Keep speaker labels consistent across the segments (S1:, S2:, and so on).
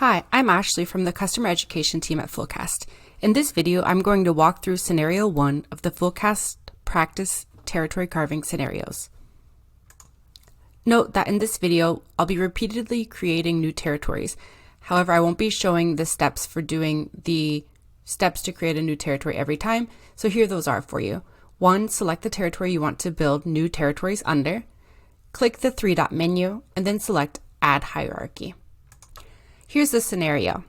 S1: Hi, I'm Ashley from the Customer Education team at Fullcast. In this video, I'm going to walk through scenario 1 of the Fullcast practice territory carving scenarios. Note that in this video, I'll be repeatedly creating new territories. However, I won't be showing the steps for doing the steps to create a new territory every time, so here those are for you. 1. Select the territory you want to build new territories under. Click the three-dot menu, and then select Add Hierarchy. Here's the scenario.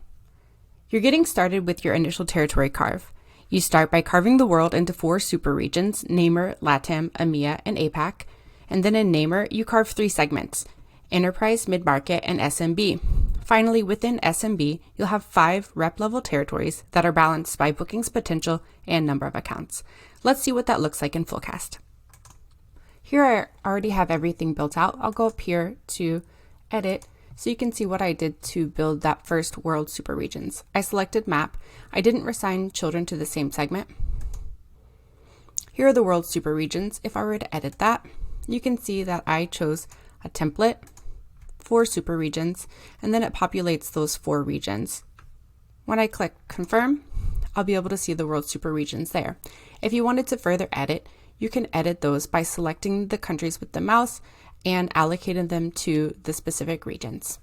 S1: You're getting started with your initial territory carve. You start by carving the world into 4 super regions, Namer, LATAM, EMEA, and APAC. And then in Namer, you carve 3 segments, Enterprise, Mid-Market, and SMB. Finally, within SMB, you'll have 5 rep-level territories that are balanced by bookings potential and number of accounts. Let's see what that looks like in Fullcast. Here I already have everything built out. I'll go up here to Edit, so you can see what I did to build that first world super regions. I selected map. I didn't assign children to the same segment. Here are the world super regions. If I were to edit that, you can see that I chose a template, 4 super regions, and then it populates those 4 regions. When I click confirm, I'll be able to see the world super regions there. If you wanted to further edit, you can edit those by selecting the countries with the mouse and allocating them to the specific regions.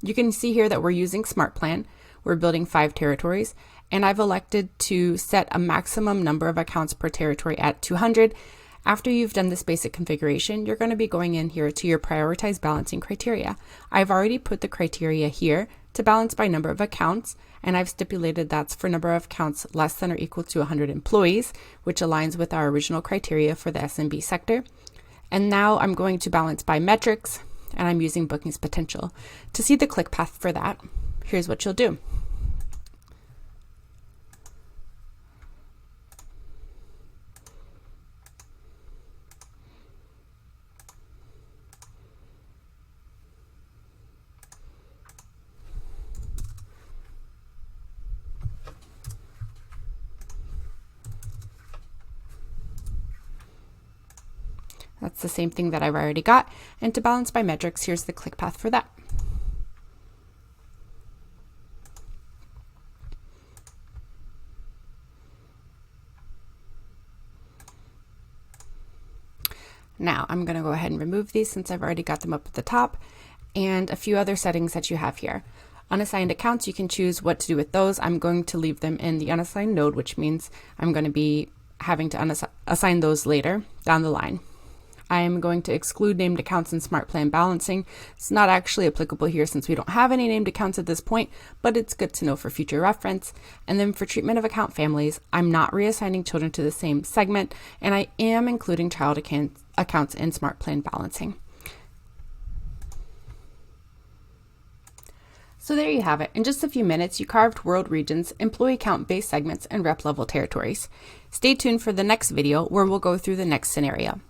S1: You can see here that we're using Smart Plan. We're building 5 territories, and I've elected to set a maximum number of accounts per territory at 200. After you've done this basic configuration, you're going to be going in here to your prioritized balancing criteria. I've already put the criteria here to balance by number of accounts, and I've stipulated that's for number of accounts less than or equal to 100 employees, which aligns with our original criteria for the SMB sector. And now I'm going to balance by metrics, and I'm using bookings potential. To see the click path for that, here's what you'll do. That's the same thing that I've already got. And to balance by metrics, here's the click path for that. Now I'm going to go ahead and remove these since I've already got them up at the top, and a few other settings that you have here. Unassigned accounts, you can choose what to do with those. I'm going to leave them in the unassigned node, which means I'm going to be having to assign those later down the line. I am going to exclude named accounts in Smart Plan balancing. It's not actually applicable here since we don't have any named accounts at this point, but it's good to know for future reference. And then for treatment of account families, I'm not reassigning children to the same segment, and I am including child accounts in Smart Plan balancing. So there you have it. In just a few minutes, you carved world regions, employee count-based segments, and rep-level territories. Stay tuned for the next video where we'll go through the next scenario.